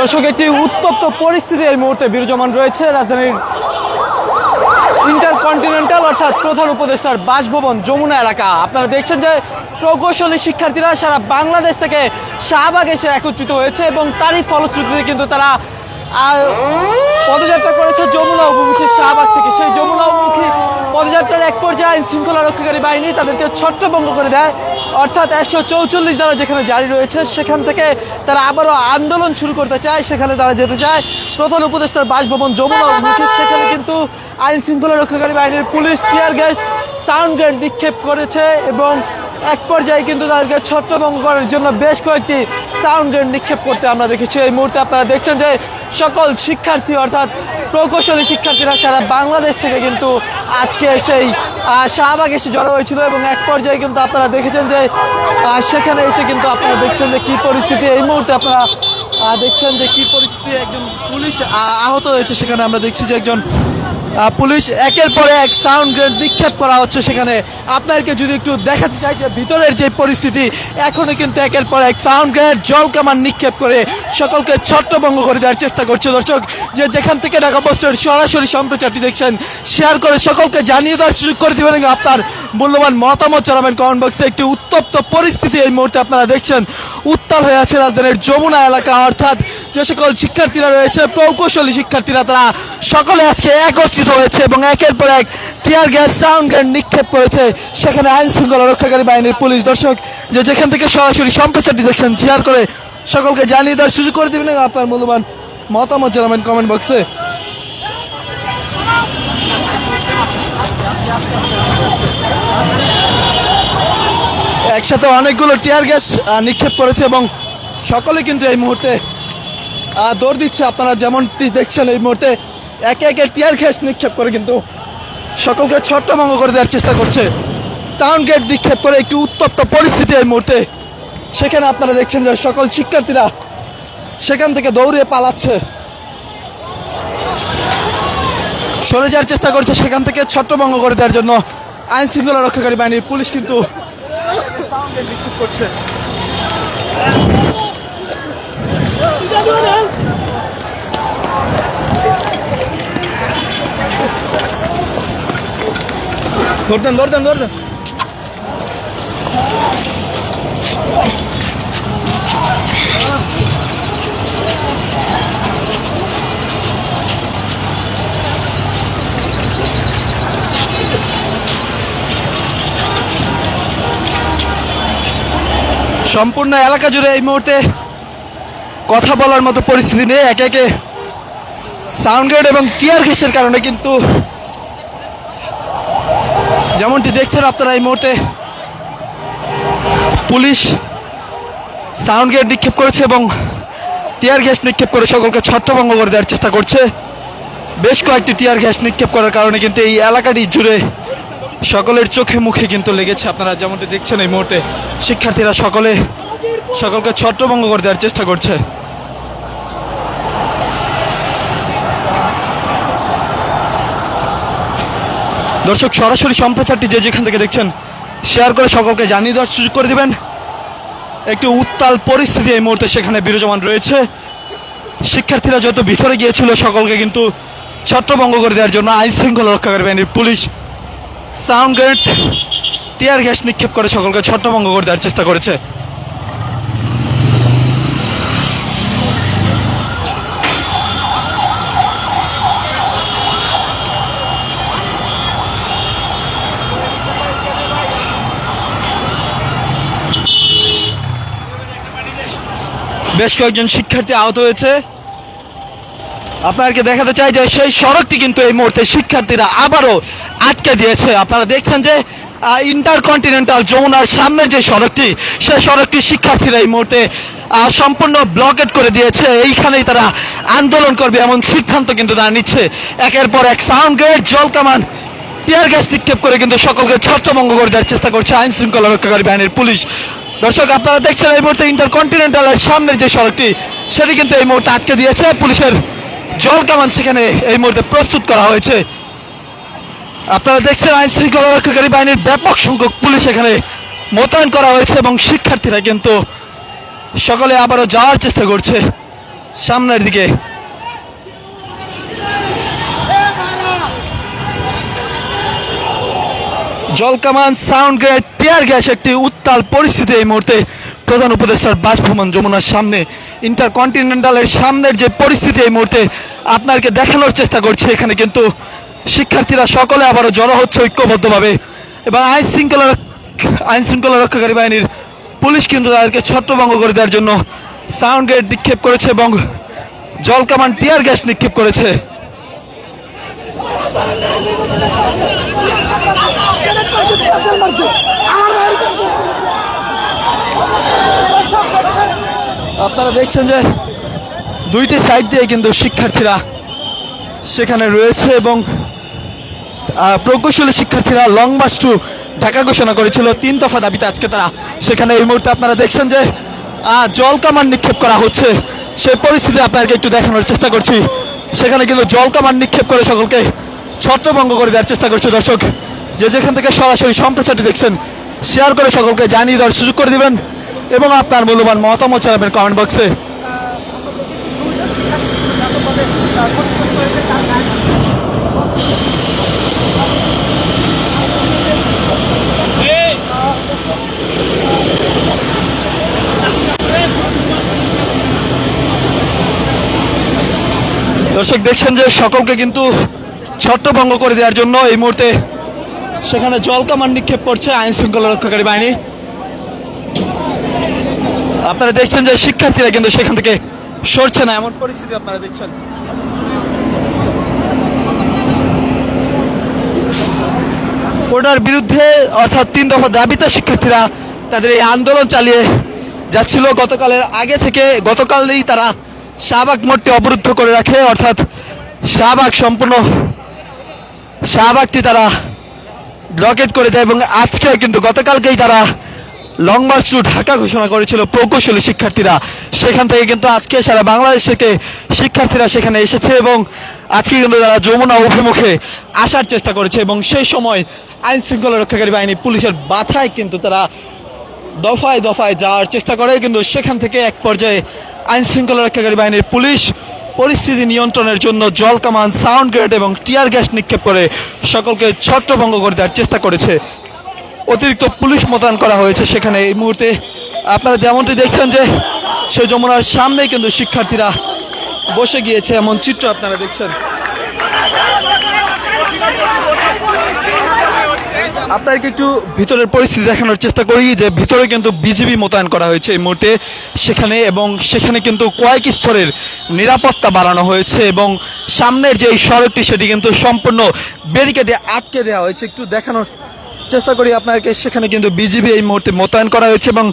দর্শক, একটি উত্তপ্ত পরিস্থিতি এই মুহূর্তে বিরাজমান রয়েছে রাজধানীর ইন্টারকন্টিনেন্টাল অর্থাৎ প্রধান উপদেষ্টার বাসভবন যমুনা এলাকা। আপনারা দেখছেন যে প্রকৌশলী শিক্ষার্থীরা সারা বাংলাদেশ থেকে শাহবাগ এসে একত্রিত হয়েছে এবং তারই ফলশ্রুতিতে কিন্তু তারা পদযাত্রা করেছে যমুনা অভিমুখী শাহবাগ থেকে। সেই যমুনা অভিমুখী পদযাত্রার এক পর্যায়ে শৃঙ্খলা রক্ষাকারী বাহিনী তাদেরকে ছত্রভঙ্গ করে দেয়, অর্থাৎ 144 ধারা যেখানে জারি রয়েছে সেখান থেকে তারা আবারও আন্দোলন শুরু করতে চায়। সেখানে তারা যেতে চায় প্রধান উপদেষ্টার বাসভবন যমুনা অভিমুখী। সেখানে কিন্তু আইন শৃঙ্খলা রক্ষাকারী বাহিনীর police tear gas, sound grenade নিক্ষেপ করেছে এবং এক পর্যায়ে কিন্তু তাদেরকে ছত্রভঙ্গ করার জন্য বেশ কয়েকটি সাউন্ড গ্রেনেড নিক্ষেপ করতে আমরা দেখেছি। এই মুহূর্তে আপনারা দেখছেন যে সকল শিক্ষার্থী অর্থাৎ প্রকৌশলী শিক্ষার্থীরা সারা বাংলাদেশ থেকে কিন্তু আজকে সেই শাহবাগ এসে জড়ো হয়েছিল এবং এক পর্যায়ে কিন্তু আপনারা দেখেছেন যে সেখানে এসে কিন্তু আপনারা দেখছেন যে কী পরিস্থিতি। এই মুহূর্তে আপনারা দেখছেন যে কী পরিস্থিতি, একজন পুলিশ আহত হয়েছে। সেখানে আমরা দেখছি যে একজন পুলিশ একের পর এক সাউন্ড গ্রেনেড নিক্ষেপ করা হচ্ছে। সেখানে আপনাদেরকে যদি একটু দেখাতে চাই যে ভিতরের যে পরিস্থিতি, এখনও কিন্তু একের পর এক সাউন্ড গ্রেনেড, জল কামান নিক্ষেপ করে সকলকে ছত্রভঙ্গ করে দেওয়ার চেষ্টা করছে। দর্শক, যে যেখান থেকে ঢাকা পোস্টের সরাসরি সম্প্রচারটি দেখছেন শেয়ার করে সকলকে জানিয়ে দেওয়ার সুযোগ করে দেবেন এবং আপনার মূল্যবান মতামত জানাবেন কমেন্ট বক্সে। একটি উত্তপ্ত পরিস্থিতি এই মুহূর্তে আপনারা দেখছেন উত্তাল হয়ে আছে রাজধানীর যমুনা এলাকা, অর্থাৎ যে সকল শিক্ষার্থীরা রয়েছে প্রকৌশলী শিক্ষার্থীরা তারা সকলে আজকে একত্রিত হয়েছে এবং একের পর এক টিয়ার গ্যাস, সাউন্ড গ্রেনেড নিক্ষেপ করেছে সেখানে আইন শৃঙ্খলা রক্ষাকারী বাহিনীর পুলিশ। দর্শক, যে যেখান থেকে সরাসরি সম্প্রচারটি দেখছেন শেয়ার করে সকলকে জানিয়ে দেওয়ার সুযোগ করে দেবেন এবং আপনার মূল্যবান মতামত জানাবেন কমেন্ট বক্সে। একসাথে অনেকগুলো টিয়ার গ্যাস নিক্ষেপ করেছে এবং সকলে কিন্তু এই মুহূর্তে দৌড় দিচ্ছে। আপনারা যেমনটি দেখছেন এই মুহূর্তে একে একে টিয়ার গ্যাস নিক্ষেপ করে কিন্তু সকলকে ছত্রভঙ্গ করে দেওয়ার চেষ্টা করছে। সাউন্ড গ্রেনেড নিক্ষেপ করে একটি উত্তপ্ত পরিস্থিতি এই মুহূর্তে। সেখানে আপনারা দেখছেন যে সকল শিক্ষার্থীরা সেখান থেকে দৌড়ে পালাচ্ছে, সরে যাওয়ার চেষ্টা করছে সেখান থেকে ছত্রভঙ্গ করে দেওয়ার জন্য আইন শৃঙ্খলা রক্ষাকারী বাহিনীর পুলিশ কিন্তু সাউন্ড গ্রেনেড নিক্ষেপ করছে। ধরতেন ধরতেন ধরতেন সম্পূর্ণ এলাকা জুড়ে এই মুহূর্তে কথা বলার মতো পরিস্থিতি নেই। একে একে সাউন্ড গ্রেনেড এবং টিয়ার গ্যাসের কারণে কিন্তু যেমনটি দেখছেন আপনারা এই মুহূর্তে পুলিশ সাউন্ড গ্রেনেড নিক্ষেপ করেছে এবং টিয়ার গ্যাস নিক্ষেপ করে সকলকে ছত্রভঙ্গ করে দেওয়ার চেষ্টা করছে। বেশ কয়েকটি টিয়ার গ্যাস নিক্ষেপ করার কারণে কিন্তু এই এলাকাটি জুড়ে সকলের চোখে মুখে কিন্তু লেগেছে। আপনারা যেমনটি দেখছেন এই মুহূর্তে শিক্ষার্থীরা সকলকে ছত্রভঙ্গ করে দেওয়ার চেষ্টা করছে। দর্শক, সরাসরি সম্প্রচারটি যে যেখান থেকে দেখছেন শেয়ার করে সকলকে জানিয়ে দেওয়ার সুযোগ করে দেবেন। একটি উত্তাল পরিস্থিতি এই মুহূর্তে সেখানে বিরাজমান রয়েছে। শিক্ষার্থীরা যত ভিতরে গিয়েছিল সকলকে কিন্তু ছত্রভঙ্গ করে দেওয়ার জন্য আইন শৃঙ্খলা রক্ষাকারী বাহিনীর police sound grenade, tear gas নিক্ষেপ করে সকলকে ছত্রভঙ্গ করে দেওয়ার চেষ্টা করেছে। বেশ কয়েকজন শিক্ষার্থী আহত হয়েছে। আপনাদেরকে দেখাতে চাই যে সেই সড়কটি কিন্তু এই মুহূর্তে শিক্ষার্থীরা আবারও আটকে দিয়েছে। আপনারা দেখছেন যে ইন্টারকন্টিনেন্টাল যমুনার সামনে যে সড়কটি, সেই সড়কটি শিক্ষার্থীরা এই মুহূর্তে সম্পূর্ণ ব্লকেট করে দিয়েছে। এইখানেই তারা আন্দোলন করবে এমন সিদ্ধান্ত কিন্তু তারা নিচ্ছে। একের পর এক সাউন্ড গ্রেনেড, জল কামান, টিয়ার গ্যাস নিক্ষেপ করে কিন্তু সকলকে ছত্রভঙ্গ করে দেওয়ার চেষ্টা করছে আইন শৃঙ্খলা রক্ষাকারী বাহিনীর পুলিশ। দর্শক, আপনারা দেখছেন এই মুহূর্তে ইন্টারকন্টিনেন্টালের সামনের যে সড়কটি সেটি কিন্তু এই মুহূর্তে আটকে দিয়েছে। পুলিশের জল কামান সেখানে এই মুহূর্তে প্রস্তুত করা হয়েছে। আপনারা দেখছেন আইন শৃঙ্খলা রক্ষাকারী বাহিনীর ব্যাপক সংখ্যক পুলিশ এখানে মোতায়েন করা হয়েছে এবং শিক্ষার্থীরা কিন্তু সকলে আবারও যাওয়ার চেষ্টা করছে। সামনের দিকে। জলকামান, সাউন্ড গ্রেনেড, টিয়ার গ্যাস, একটি উত্তাল পরিস্থিতি এই মুহূর্তে প্রধান উপদেষ্টার বাসভবন যমুনার সামনে, ইন্টারকন্টিনেন্টালের সামনের যে পরিস্থিতি এই মুহূর্তে আপনাকে দেখানোর চেষ্টা করছে। এখানে কিন্তু শিক্ষার্থীরা সকলে আবারও জড়ো হচ্ছে ঐক্যবদ্ধভাবে, এবং আইন শৃঙ্খলা রক্ষাকারী বাহিনীর পুলিশ কিন্তু তাদেরকে ছত্রভঙ্গ করে দেওয়ার জন্য সাউন্ড গ্রেনেড নিক্ষেপ করেছে এবং জলকামান, টিয়ার গ্যাস নিক্ষেপ করেছে। আপনারা দেখছেন যে দুইটি সাইড দিয়ে কিন্তু শিক্ষার্থীরা সেখানে রয়েছে, এবং প্রকৌশলী শিক্ষার্থীরা লং মার্চ টু ঢাকা ঘোষণা করেছিল 3 দফা দাবিতে। আজকে তারা সেখানে এই মুহূর্তে আপনারা দেখছেন যে জলকামান নিক্ষেপ করা হচ্ছে, সেই পরিস্থিতি আপনাদেরকে একটু দেখানোর চেষ্টা করছি। সেখানে কিন্তু জলকামান নিক্ষেপ করে সকলকে ছত্রভঙ্গ করে দেওয়ার চেষ্টা করছে। দর্শক, যে যেখান থেকে সরাসরি সম্প্রচারটি দেখছেন, শেয়ার করে সকলকে জানিয়ে দেওয়ার সুযোগ করে দিবেন, এবং আপনার মূল্যবান মতামত জানাবেন কমেন্ট বক্সে। দর্শক দেখছেন যে সকলকে কিন্তু ছত্রভঙ্গ করে দেওয়ার জন্য এই মুহূর্তে সেখানে জলকামান নিক্ষেপ করছে আইন শৃঙ্খলা রক্ষাকারী বাহিনী। আপনারা দেখছেন যে শিক্ষার্থীরা কিন্তু সেখান থেকে সরছে না, এমন পরিস্থিতি আপনারা দেখছেন। কোটার বিরুদ্ধে অর্থাৎ 3 দফা দাবিতে শিক্ষার্থীরা তাদের এই আন্দোলন চালিয়ে যাচ্ছিল গতকালের আগে থেকে। গতকালেই তারা শাহবাগ মোড়টি অবরুদ্ধ করে রাখে, অর্থাৎ শাহবাগটি তারা ব্লকেট করে দেয়, এবং আজকে কিন্তু গতকালকেই তারা লং মার্চ টু ঢাকা ঘোষণা করেছিল প্রকৌশলী শিক্ষার্থীরা। সেখান থেকে কিন্তু আজকে সারা বাংলাদেশ থেকে শিক্ষার্থীরা সেখানে এসেছে, এবং আজকে কিন্তু তারা যমুনা অভিমুখে আসার চেষ্টা করেছে, এবং সেই সময় আইন শৃঙ্খলা রক্ষাকারী বাহিনী পুলিশের বাধায় কিন্তু তারা দফায় দফায় যাওয়ার চেষ্টা করে, কিন্তু সেখান থেকে এক পর্যায়ে আইন শৃঙ্খলা রক্ষাকারী বাহিনীর পুলিশ পরিস্থিতি নিয়ন্ত্রণের জন্য জলকামান, সাউন্ড গ্রেনেড এবং টিয়ার গ্যাস নিক্ষেপ করে সকলকে ছত্রভঙ্গ করে দেওয়ার চেষ্টা করেছে। অতিরিক্ত পুলিশ মোতায়েন করা হয়েছে সেখানে। এই মুহূর্তে আপনারা যেমনটি দেখছেন যে সেই যমুনার সামনেই কিন্তু শিক্ষার্থীরা বসে গিয়েছে, এমন চিত্র আপনারা দেখছেন। আপনাদেরকে একটু ভিতরের পরিস্থিতি দেখানোর চেষ্টা করি, যে ভিতরে কিন্তু বিজিবি মোতায়েন করা হয়েছে এই মুহূর্তে সেখানে, এবং সেখানে কিন্তু কয়েক স্তরের নিরাপত্তা বাড়ানো হয়েছে, এবং সামনের যে সড়কটি সেটি কিন্তু সম্পূর্ণ ব্যারিকেডে আটকে দেওয়া হয়েছে। একটু দেখানোর চেষ্টা করি আপনাদেরকে, সেখানে কিন্তু বিজিবি এই মুহূর্তে মোতায়েন করা হয়েছে, এবং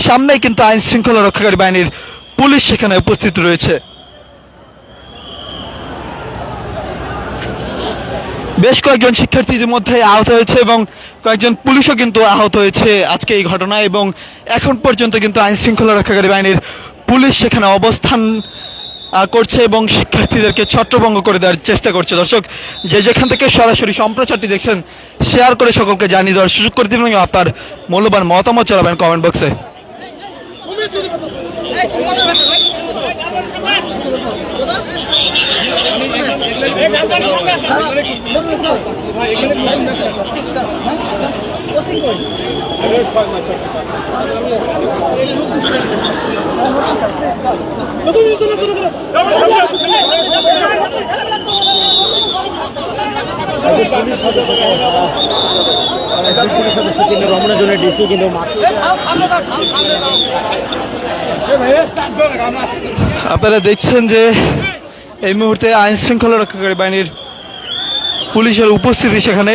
সামনেই কিন্তু আইন শৃঙ্খলা রক্ষাকারী বাহিনীর পুলিশ সেখানে উপস্থিত রয়েছে। বেশ কয়েকজন শিক্ষার্থী ইতিমধ্যে আহত হয়েছে, এবং কয়েকজন পুলিশও কিন্তু আহত হয়েছে আজকে এই ঘটনায়, এবং এখন পর্যন্ত কিন্তু আইন শৃঙ্খলা রক্ষাকারী বাহিনীর পুলিশ সেখানে অবস্থান করছে এবং শিক্ষার্থীদেরকে ছত্রভঙ্গ করে দেওয়ার চেষ্টা করছে। দর্শক, যে যেখান থেকে সরাসরি সম্প্রচারটি দেখছেন, শেয়ার করে সকলকে জানিয়ে দেওয়ার সুযোগ করে দিবেন, এবং আপনার মূল্যবান মতামত জানাবেন কমেন্ট বক্সে। আপনারা দেখছেন যে এই মুহূর্তে আইন শৃঙ্খলা রক্ষাকারী বাহিনীর পুলিশের উপস্থিতি সেখানে।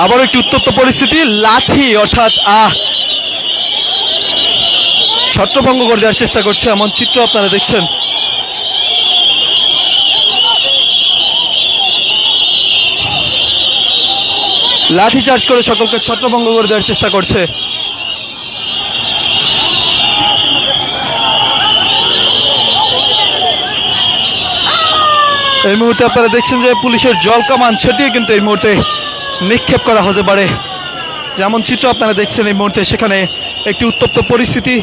আবার একটি উত্তপ্ত পরিস্থিতি, লাঠি অর্থাৎ ছত্রভঙ্গ করে দেওয়ার চেষ্টা করছে, এমন চিত্র আপনারা দেখছেন। লাঠি চার্জ করে সকলকে ছত্রভঙ্গ করে দেওয়ার চেষ্টা করছে। এই মুহূর্তে আপনারা দেখছেন যে পুলিশের জল কামান সেটিও কিন্তু এই মুহূর্তে নিক্ষেপ করা হতে পারে। যেমন চিত্র আপনারা দেখছেন এই মুহূর্তে, সেখানে একটি উত্তপ্ত পরিস্থিতি।